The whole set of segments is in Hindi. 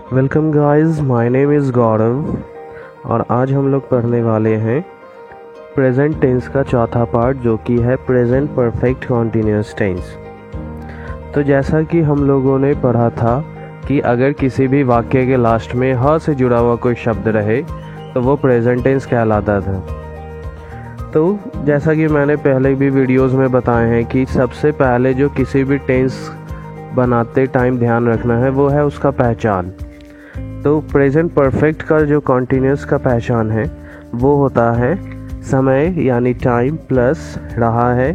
Welcome guys, my name is Gaurav और आज हम लोग पढ़ने वाले हैं प्रेजेंट टेंस का चौथा पार्ट जो कि है प्रेजेंट परफेक्ट कॉन्टिन्यूअस टेंस। तो जैसा कि हम लोगों ने पढ़ा था कि अगर किसी भी वाक्य के लास्ट में ह से जुड़ा हुआ कोई शब्द रहे तो वो प्रेजेंट टेंस कहलाता था। तो जैसा कि मैंने पहले भी वीडियोस में बताए हैं कि सबसे पहले जो किसी भी टेंस बनाते टाइम ध्यान रखना है वो है उसका पहचान। तो प्रेजेंट परफेक्ट का जो कॉन्टिन्यूअस का पहचान है वो होता है समय यानी टाइम प्लस रहा है,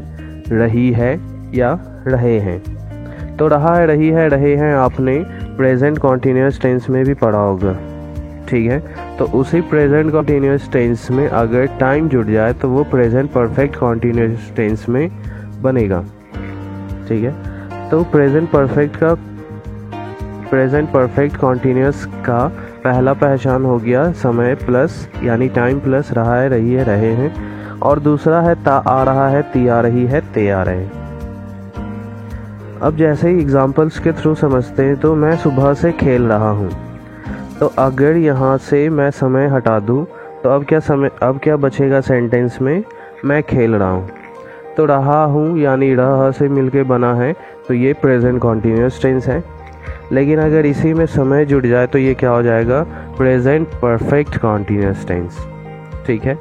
रही है या रहे हैं। तो रहा है, रही है, रहे हैं आपने प्रेजेंट कॉन्टिन्यूअस टेंस में भी पढ़ा होगा, ठीक है। तो उसी प्रेजेंट कॉन्टिन्यूअस टेंस में अगर टाइम जुड़ जाए तो वो प्रेजेंट परफेक्ट कॉन्टिन्यूअस टेंस में बनेगा, ठीक है। तो प्रेजेंट परफेक्ट कॉन्टिन्यूअस का पहला पहचान हो गया समय प्लस यानी टाइम प्लस रहा है, रही है, रहे हैं। और दूसरा है ता आ रहा है, ती आ रही है, ते आ रहे हैं। अब जैसे ही एग्जाम्पल्स के थ्रू समझते हैं तो मैं सुबह से खेल रहा हूँ। तो अगर यहाँ से मैं समय हटा दूँ तो अब क्या बचेगा सेंटेंस में, मैं खेल रहा हूँ। तो रहा हूँ यानी रह से मिलके बना है तो ये प्रेजेंट कॉन्टिन्यूअस टेंस है। लेकिन अगर इसी में समय जुड़ जाए तो ये क्या हो जाएगा, प्रेजेंट परफेक्ट कॉन्टिन्यूअस टेंस, ठीक है।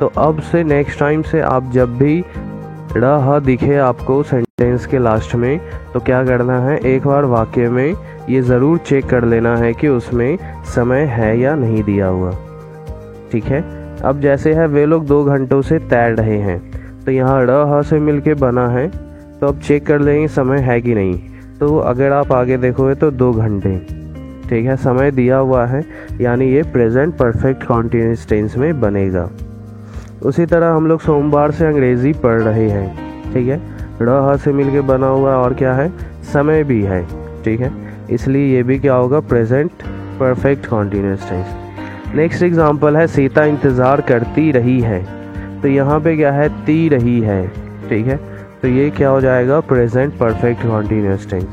तो अब से नेक्स्ट टाइम से आप जब भी रह दिखे आपको सेंटेंस के लास्ट में तो क्या करना है, एक बार वाक्य में ये ज़रूर चेक कर लेना है कि उसमें समय है या नहीं दिया हुआ, ठीक है। अब जैसे है वे लोग 2 घंटों से तैर रहे हैं, तो यहाँ रह से मिलके बना है तो अब चेक कर लेंगे समय है कि नहीं। तो अगर आप आगे देखोगे तो 2 घंटे, ठीक है, समय दिया हुआ है यानी ये प्रेजेंट परफेक्ट कॉन्टिन्यूअस टेंस में बनेगा। उसी तरह हम लोग सोमवार से अंग्रेज़ी पढ़ रहे हैं, ठीक है, रह से मिलके बना हुआ और क्या है, समय भी है, ठीक है, इसलिए ये भी क्या होगा, present perfect continuous tense. Next example है सीता इंतज़ार करती रही है। तो यहाँ पे क्या है, ती रही है, ठीक है, तो ये क्या हो जाएगा, प्रेजेंट परफेक्ट कॉन्टिन्यूअस टेंस।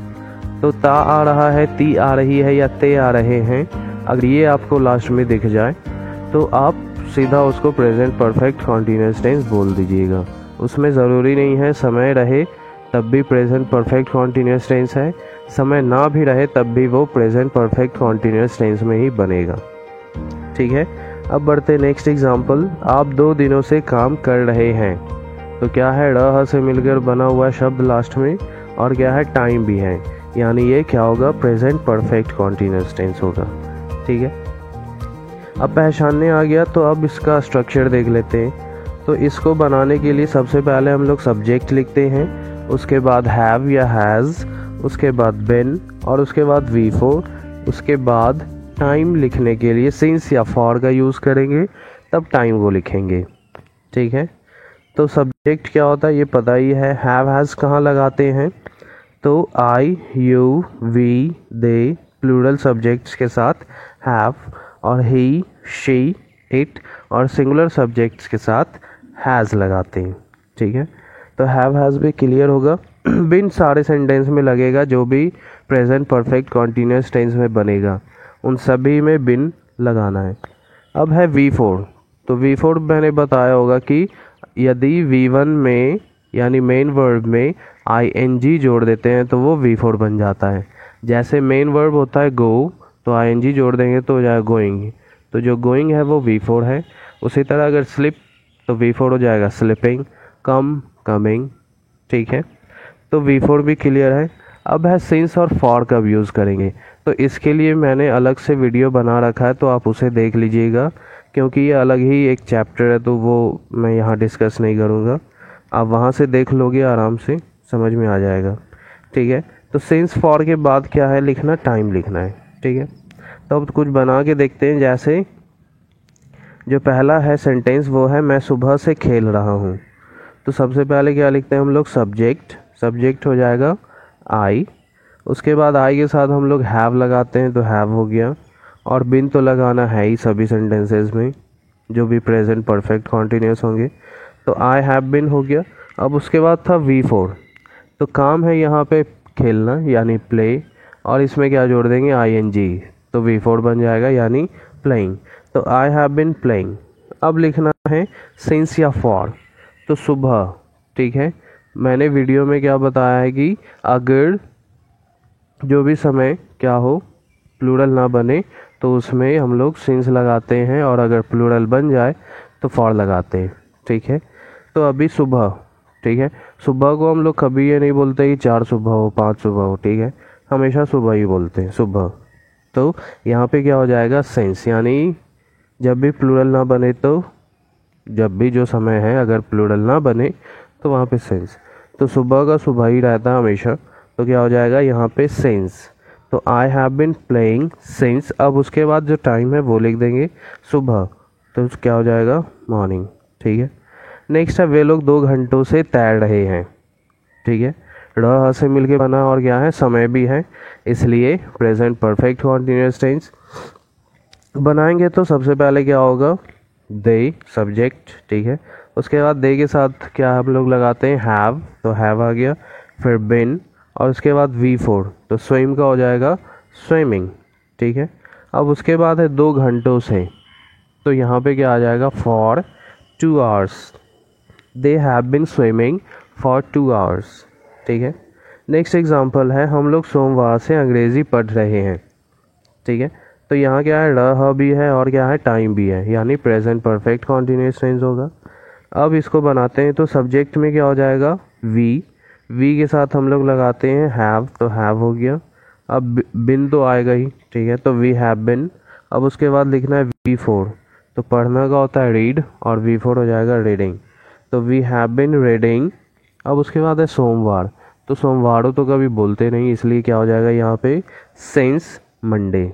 तो ता आ रहा है, ती आ रही है या ते आ रहे हैं, अगर ये आपको लास्ट में दिख जाए तो आप सीधा उसको प्रेजेंट परफेक्ट कॉन्टिन्यूअस टेंस बोल दीजिएगा। उसमें ज़रूरी नहीं है समय रहे तब भी प्रेजेंट परफेक्ट कॉन्टिन्यूअस टेंस है, समय ना भी रहे तब भी वो प्रेजेंट परफेक्ट कॉन्टिन्यूअस टेंस में ही बनेगा, ठीक है। अब बढ़ते नेक्स्ट एग्जांपल, आप 2 दिनों से काम कर रहे हैं। तो क्या है, रह से मिलकर बना हुआ शब्द लास्ट में और क्या है, टाइम भी है, यानी ये क्या होगा, प्रेजेंट परफेक्ट कॉन्टिन्यूअस टेंस होगा, ठीक है। अब पहचानने आ गया तो अब इसका स्ट्रक्चर देख लेते हैं। तो इसको बनाने के लिए सबसे पहले हम लोग सब्जेक्ट लिखते हैं, उसके बाद हैव या हैज़, उसके बाद बिन और उसके बाद V4। उसके बाद टाइम लिखने के लिए सिंस या फॉर का यूज़ करेंगे, तब टाइम को लिखेंगे, ठीक है। तो सब्जेक्ट क्या होता है ये पता ही है। हैव हैज़ कहाँ लगाते हैं, तो I, you, we, they plural subjects के साथ हैव, और ही, शी, इट और सिंगुलर सब्जेक्ट्स के साथ हैज़ लगाते हैं, ठीक है। तो हैव हैज़ भी क्लियर होगा। बिन सारे सेंटेंस में लगेगा, जो भी प्रेजेंट परफेक्ट कॉन्टिन्यूअस टेंस में बनेगा उन सभी में बिन लगाना है। अब है V4। तो V4 मैंने बताया होगा कि यदि V1 में यानी मेन वर्ब में ing जोड़ देते हैं तो वो V4 बन जाता है। जैसे मेन वर्ब होता है गो, तो ing जोड़ देंगे तो हो जाएगा गोइंग, तो जो गोइंग है वो V4 है। उसी तरह अगर स्लिप तो V4 हो जाएगा स्लिपिंग, कम, कमिंग, ठीक है। तो V4 भी क्लियर है। अब है सिंस और फॉर कब यूज़ करेंगे, तो इसके लिए मैंने अलग से वीडियो बना रखा है, तो आप उसे देख लीजिएगा, क्योंकि ये अलग ही एक चैप्टर है तो वो मैं यहाँ डिस्कस नहीं करूँगा। आप वहाँ से देख लोगे, आराम से समझ में आ जाएगा, ठीक है। तो सिंस फॉर के बाद क्या है लिखना, टाइम लिखना है, ठीक है। तो अब कुछ बना के देखते हैं। जैसे जो पहला है सेंटेंस वो है मैं सुबह से खेल रहा हूँ। तो सबसे पहले क्या लिखते हैं हम लोग, सब्जेक्ट हो जाएगा आई। उसके बाद आई के साथ हम लोग हैव लगाते हैं, तो हैव हो गया। और बिन तो लगाना है ही सभी सेंटेंसेस में जो भी प्रेजेंट परफेक्ट कॉन्टिन्यूअस होंगे, तो आई हैव बिन हो गया। अब उसके बाद था V4। तो काम है यहाँ पे खेलना यानी प्ले, और इसमें क्या जोड़ देंगे, ing। तो V4 बन जाएगा यानी प्लेइंग। तो आई हैव बिन प्लेइंग। अब लिखना है सिंस या फॉर, तो सुबह, ठीक है। मैंने वीडियो में क्या बताया है कि अगर जो भी समय क्या हो प्लूरल ना बने तो उसमें हम लोग सिंस लगाते हैं, और अगर प्लूरल बन जाए तो फॉर लगाते हैं, ठीक है। तो अभी सुबह, ठीक है, सुबह को हम लोग कभी ये नहीं बोलते कि 4 सुबह हो 5 सुबह हो, ठीक है, हमेशा सुबह ही बोलते हैं, सुबह। तो यहाँ पे क्या हो जाएगा सिंस, यानी जब भी प्लूरल ना बने तो जब भी जो समय है अगर प्लूरल ना बने तो वहाँ पे सिंस। तो सुबह का सुबह ही रहता है हमेशा, तो क्या हो जाएगा यहाँ पे सिंस। तो I have been playing since. अब उसके बाद जो टाइम है वो लिख देंगे सुबह, तो क्या हो जाएगा मॉर्निंग, ठीक है। नेक्स्ट है वे लोग 2 घंटों से तैर रहे हैं, ठीक है। र से मिलके बना और क्या है समय भी है, इसलिए प्रेजेंट परफेक्ट कॉन्टिन्यूअस टेंस बनाएंगे। तो सबसे पहले क्या होगा दे सब्जेक्ट, ठीक है। उसके बाद दे के साथ क्या हम लोग लगाते हैं हैव, तो हैव आ गया, फिर बिन, और उसके बाद V4, तो स्विम का हो जाएगा स्विमिंग, ठीक है। अब उसके बाद है 2 घंटों से, तो यहाँ पे क्या आ जाएगा for 2 hours, they have been swimming for 2 hours, ठीक है। नेक्स्ट एग्जांपल है हम लोग सोमवार से अंग्रेज़ी पढ़ रहे हैं, ठीक है। तो यहाँ क्या है रह भी है और क्या है टाइम भी है, यानी प्रेजेंट परफेक्ट कॉन्टिन्यूअस टेंस होगा। अब इसको बनाते हैं, तो सब्जेक्ट में क्या हो जाएगा वी के साथ हम लोग लगाते हैं हैव, तो हैव हो गया। अब बिन तो आएगा ही, ठीक है, तो वी हैव बिन। अब उसके बाद लिखना है V4, तो पढ़ना का होता है रीड, और V4 हो जाएगा रीडिंग, तो वी हैव बिन रीडिंग। अब उसके बाद है सोमवार, तो सोमवारों तो कभी बोलते नहीं, इसलिए क्या हो जाएगा यहाँ पे सिंस मंडे,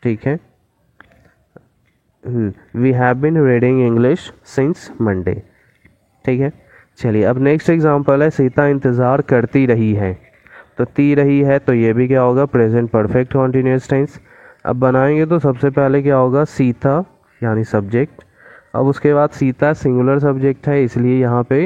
ठीक है। We have been reading English since Monday, ठीक है। चलिए अब नेक्स्ट एग्जांपल है सीता इंतज़ार करती रही है, तो ती रही है, तो ये भी क्या होगा प्रेजेंट परफेक्ट कॉन्टिन्यूअस टेंस। अब बनाएंगे तो सबसे पहले क्या होगा सीता यानी सब्जेक्ट। अब उसके बाद सीता सिंगुलर सब्जेक्ट है, इसलिए यहाँ पे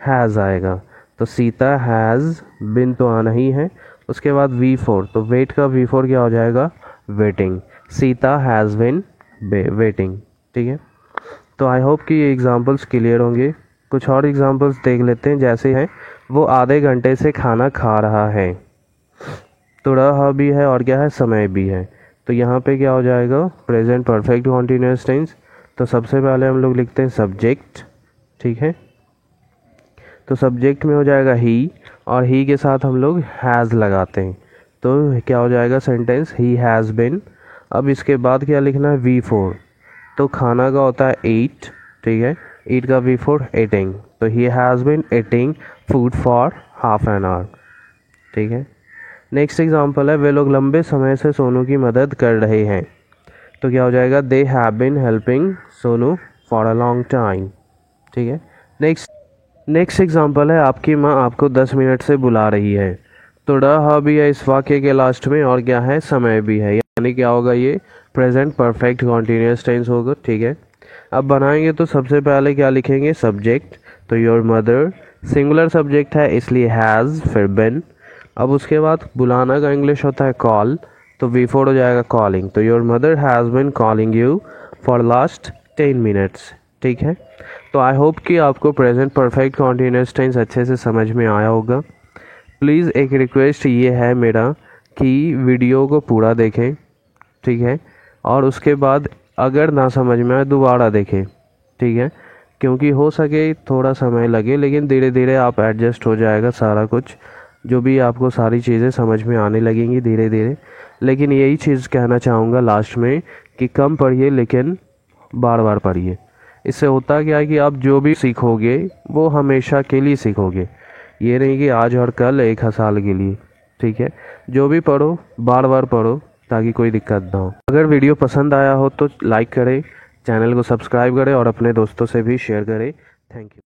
हैज़ आएगा, तो सीता हैज़ बिन तो आना ही है। उसके बाद V4, तो वेट का V4 क्या हो जाएगा waiting, Sita has been waiting, ठीक है। तो आई होप कि ये एग्जांपल्स क्लियर होंगे। कुछ और एग्जांपल्स देख लेते हैं, जैसे है वो आधे घंटे से खाना खा रहा है, तो रहा भी है और क्या है समय भी है, तो यहाँ पे क्या हो जाएगा प्रेजेंट परफेक्ट कॉन्टिन्यूअस टेंस। तो सबसे पहले हम लोग लिखते हैं सब्जेक्ट, ठीक है। तो सब्जेक्ट में हो जाएगा ही, और ही के साथ हम लोग हैज़ लगाते हैं, तो क्या हो जाएगा सेंटेंस ही हैज़ बिन। अब इसके बाद क्या लिखना है V4, तो खाना का होता है ईट, ठीक है, ईट का V4 ईटिंग, तो he has been eating food for half an hour, ठीक है। नेक्स्ट एग्जांपल है वे लोग लंबे समय से सोनू की मदद कर रहे हैं, तो क्या हो जाएगा they have been helping Sonu for a long time, ठीक है। नेक्स्ट एग्जांपल है आपकी माँ आपको 10 मिनट से बुला रही है, तो रहा भी है इस वाक्य के लास्ट में और क्या है समय भी है, यानी क्या होगा ये प्रेजेंट परफेक्ट कॉन्टिन्यूअस टेंस होगा, ठीक है। अब बनाएंगे तो सबसे पहले क्या लिखेंगे सब्जेक्ट, तो योर मदर सिंगुलर सब्जेक्ट है इसलिए हैज़ फिर बिन। अब उसके बाद बुलाना का इंग्लिश होता है कॉल, तो V4 हो जाएगा कॉलिंग, तो your mother has been calling you for last 10 minutes, ठीक है। तो आई होप कि आपको प्रेजेंट परफेक्ट कॉन्टिन्यूअस टेंस अच्छे से समझ में आया होगा। प्लीज़ एक रिक्वेस्ट ये है मेरा कि वीडियो को पूरा देखें, ठीक है, और उसके बाद अगर ना समझ में आए दोबारा देखें, ठीक है, क्योंकि हो सके थोड़ा समय लगे, लेकिन धीरे धीरे आप एडजस्ट हो जाएगा सारा कुछ, जो भी आपको सारी चीज़ें समझ में आने लगेंगी धीरे धीरे। लेकिन यही चीज़ कहना चाहूँगा लास्ट में कि कम पढ़िए लेकिन बार बार पढ़िए। इससे होता क्या है कि आप जो भी सीखोगे वो हमेशा के लिए सीखोगे, ये नहीं कि आज और कल 1 साल के लिए, ठीक है। जो भी पढ़ो बार बार पढ़ो ताकि कोई दिक्कत ना हो। अगर वीडियो पसंद आया हो तो लाइक करें, चैनल को सब्सक्राइब करें और अपने दोस्तों से भी शेयर करें। Thank you.